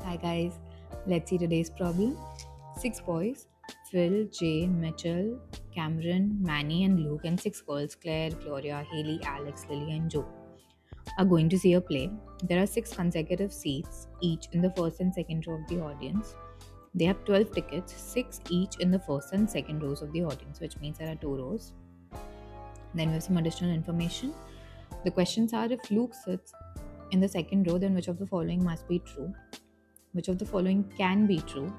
Hi guys, let's see today's problem. Six boys Phil, Jay, Mitchell, Cameron, Manny, and Luke, and six girls Claire, Gloria, Haley, Alex, Lily, and Joe are going to see a play. There are six consecutive seats, each in the first and second row of the audience. They have 12 tickets, six each in the first and second rows of the audience, which means there are two rows. Then we have some additional information. The questions are if Luke sits in the second row, then which of the following must be true? Which of the following can be true?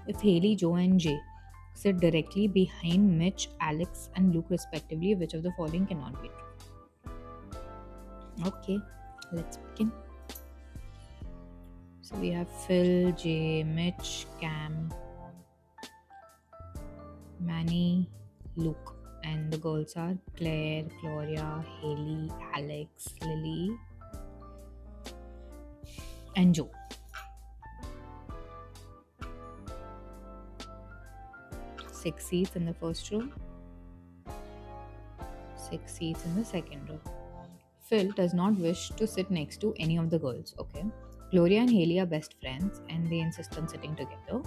If Haley, Joe, and Jay sit directly behind Mitch, Alex, and Luke, respectively, which of the following cannot be true? Okay, let's begin. So we have Phil, Jay, Mitch, Cam, Manny, Luke, and the girls are Claire, Gloria, Haley, Alex, Lily, and Joe. Six seats in the first row, six seats in the second row. Phil does not wish to sit next to any of the girls, okay? Gloria and Haley are best friends and they insist on sitting together.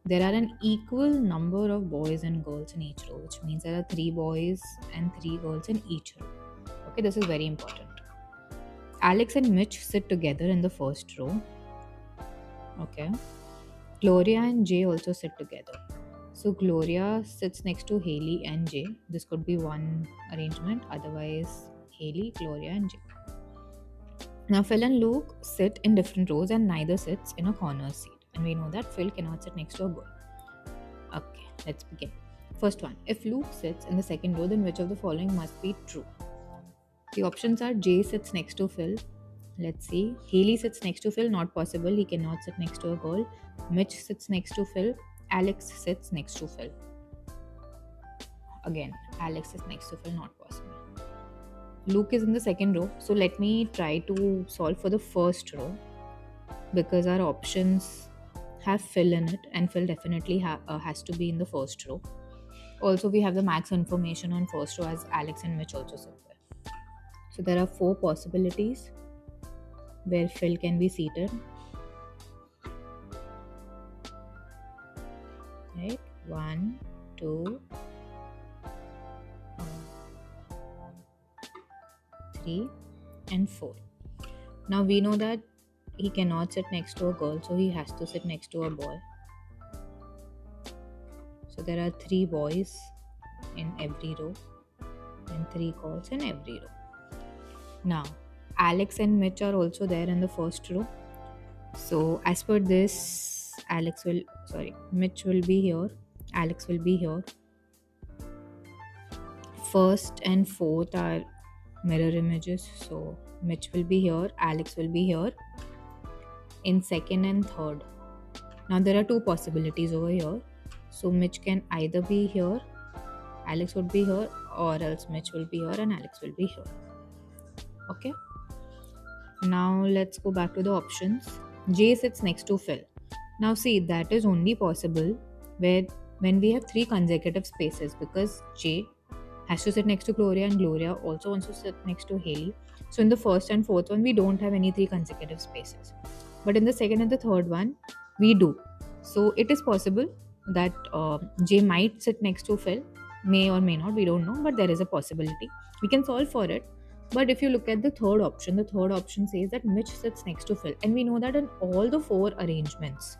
There are an equal number of boys and girls in each row, which means there are three boys and three girls in each row. Okay, this is very important. Alex and Mitch sit together in the first row. Okay. Gloria and Jay also sit together. So Gloria sits next to Haley and Jay. This could be one arrangement, otherwise, Haley, Gloria, and Jay. Now, Phil and Luke sit in different rows and neither sits in a corner seat. And we know that Phil cannot sit next to a girl. Okay, let's begin. First one. If Luke sits in the second row, then which of the following must be true? The options are Jay sits next to Phil. Let's see. Haley sits next to Phil. Not possible. He cannot sit next to a girl. Mitch sits next to Phil. Alex sits next to Phil. Again, Alex is next to Phil. Not possible. Luke is in the second row. So let me try to solve for the first row because our options have Phil in it and Phil definitely has to be in the first row. Also, we have the max information on first row as Alex and Mitch also sit there. So there are four possibilities where Phil can be seated. Right? 1, 2, 3, and 4. Now we know that he cannot sit next to a girl, so he has to sit next to a boy. So there are three boys in every row and three girls in every row. Now, Alex and Mitch are also there in the first row. So as per this, Mitch will be here, Alex will be here. First and fourth are mirror images. So Mitch will be here, Alex will be here in second and third. Now there are two possibilities over here. So Mitch can either be here, Alex would be here, or else Mitch will be here and Alex will be here. Okay. Now let's go back to the options. Jay sits next to Phil. Now see, that is only possible when we have three consecutive spaces because Jay has to sit next to Gloria and Gloria also wants to sit next to Haley. So in the first and fourth one, we don't have any three consecutive spaces. But in the second and the third one, we do. So it is possible that Jay might sit next to Phil, may or may not, we don't know, but there is a possibility. We can solve for it. But if you look at the third option says that Mitch sits next to Phil. And we know that in all the four arrangements,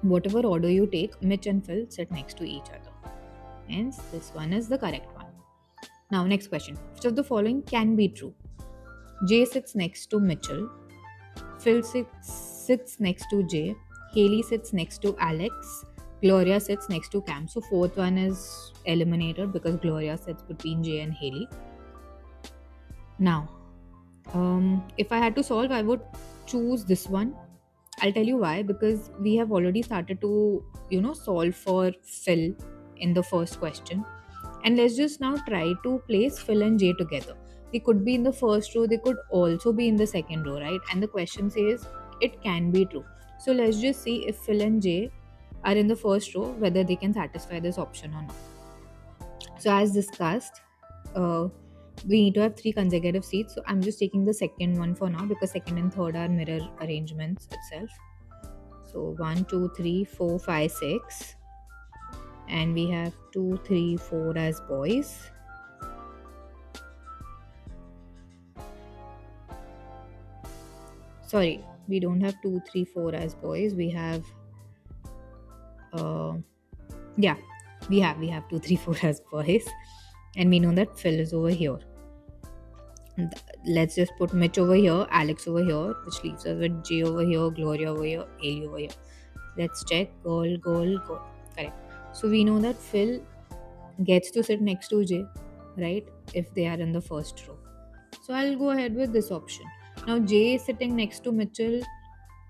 whatever order you take, Mitch and Phil sit next to each other. Hence, this one is the correct one. Now, next question. Which of the following can be true? Jay sits next to Mitchell. Phil sits next to Jay. Haley sits next to Alex. Gloria sits next to Cam. So, fourth one is eliminated because Gloria sits between Jay and Haley. Now, if I had to solve, I would choose this one. I'll tell you why, because we have already started to, solve for Phil in the first question. And let's just now try to place Phil and Jay together. They could be in the first row, they could also be in the second row, right? And the question says it can be true. So let's just see if Phil and Jay are in the first row, whether they can satisfy this option or not. So as discussed, we need to have three consecutive seats. So I'm just taking the second one for now because second and third are mirror arrangements itself. So 1, 2, 3, 4, 5, 6. And we have 2, 3, 4 as boys. Sorry, we don't have 2, 3, 4 as boys. We have, uh, yeah, we have 2, 3, 4 as boys. And we know that Phil is over here. Let's just put Mitch over here, Alex over here, which leaves us with J over here, Gloria over here, Ailey over here. Let's check. Goal, goal, goal. Correct. So we know that Phil gets to sit next to J, right? If they are in the first row. So I'll go ahead with this option. Now J sitting next to Mitchell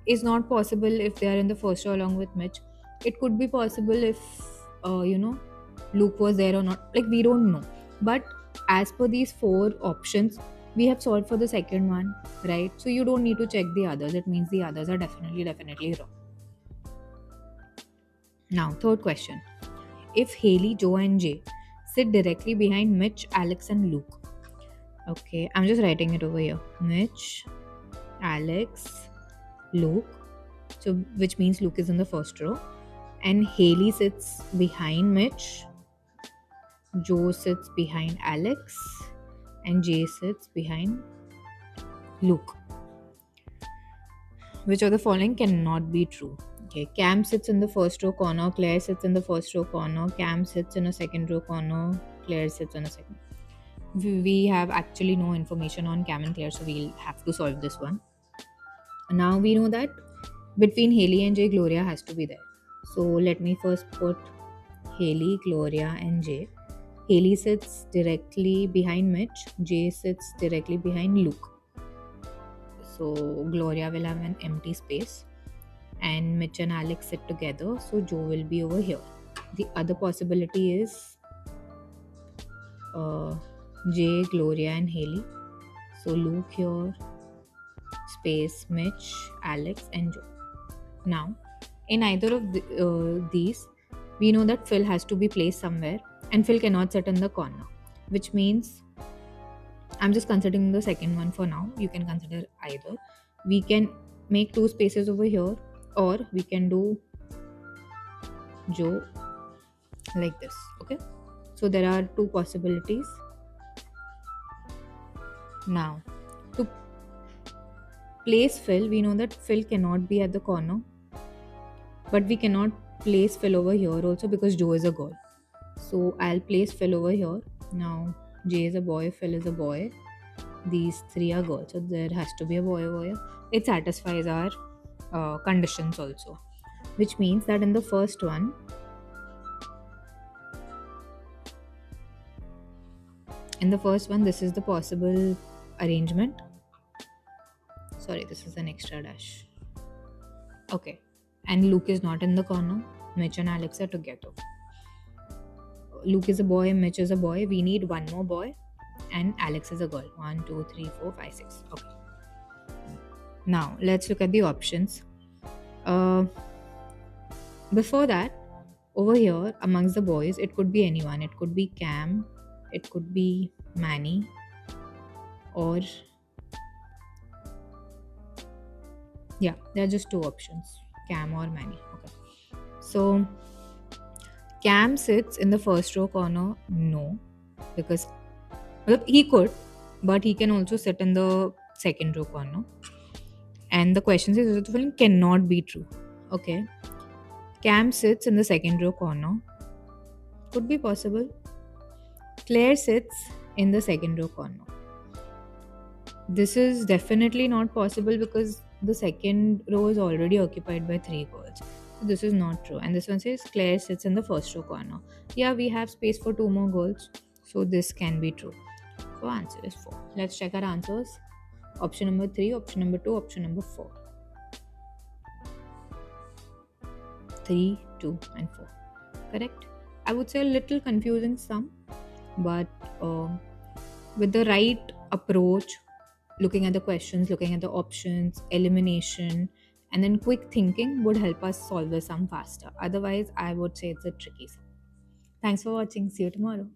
is not possible if they are in the first row along with Mitch. It could be possible if Luke was there or not. Like, we don't know. But as per these four options, we have solved for the second one, right? So you don't need to check the others. It means the others are definitely wrong. Now, third question. If Haley, Joe, and Jay sit directly behind Mitch, Alex, and Luke. Okay, I'm just writing it over here. Mitch, Alex, Luke. So, which means Luke is in the first row. And Haley sits behind Mitch. Joe sits behind Alex. And Jay sits behind Luke. Which of the following cannot be true? Okay, Cam sits in the first row corner, Claire sits in the first row corner, Cam sits in a second row corner, Claire sits in a second. We have actually no information on Cam and Claire, so we'll have to solve this one. Now we know that between Haley and Jay, Gloria has to be there. So let me first put Haley, Gloria, and Jay. Haley sits directly behind Mitch, Jay sits directly behind Luke. So Gloria will have an empty space. And Mitch and Alex sit together, so Joe will be over here. The other possibility is Jay, Gloria, and Haley. So Luke here, space Mitch, Alex, and Joe. Now, in either of these, we know that Phil has to be placed somewhere, and Phil cannot sit in the corner, which means I'm just considering the second one for now. You can consider either. We can make two spaces over here, or we can do Joe like this. Okay, so there are two possibilities. Now, to place Phil, we know that Phil cannot be at the corner, but we cannot place Phil over here also because Joe is a girl. So I'll place Phil over here. Now Jay is a boy, Phil is a boy. These three are girls, so there has to be a boy over here. It satisfies our conditions also, which means that in the first one, this is the possible arrangement. Sorry, this is an extra dash. Okay, and Luke is not in the corner. Mitch and Alex are together. Luke is a boy, Mitch is a boy. We need one more boy, and Alex is a girl. 1, 2, 3, 4, 5, 6. Okay. Now let's look at the options. Before that, over here amongst the boys, it could be anyone. It could be Cam, it could be Manny, or yeah, there are just two options, Cam or Manny. Okay, so Cam sits in the first row corner. No, because he could, but he can also sit in the second row corner. And the question says the following cannot be true. Okay, Cam sits in the second row corner. Could be possible. Claire sits in the second row corner. This is definitely not possible because the second row is already occupied by three girls. So this is not true. And this one says Claire sits in the first row corner. Yeah, we have space for two more girls. So this can be true. So answer is 4. Let's check our answers. Option number 3, option number 2, option number 4. 3, 2, and 4. Correct? I would say a little confusing some, but with the right approach, looking at the questions, looking at the options, elimination, and then quick thinking would help us solve the sum faster. Otherwise, I would say it's a tricky sum. Thanks for watching. See you tomorrow.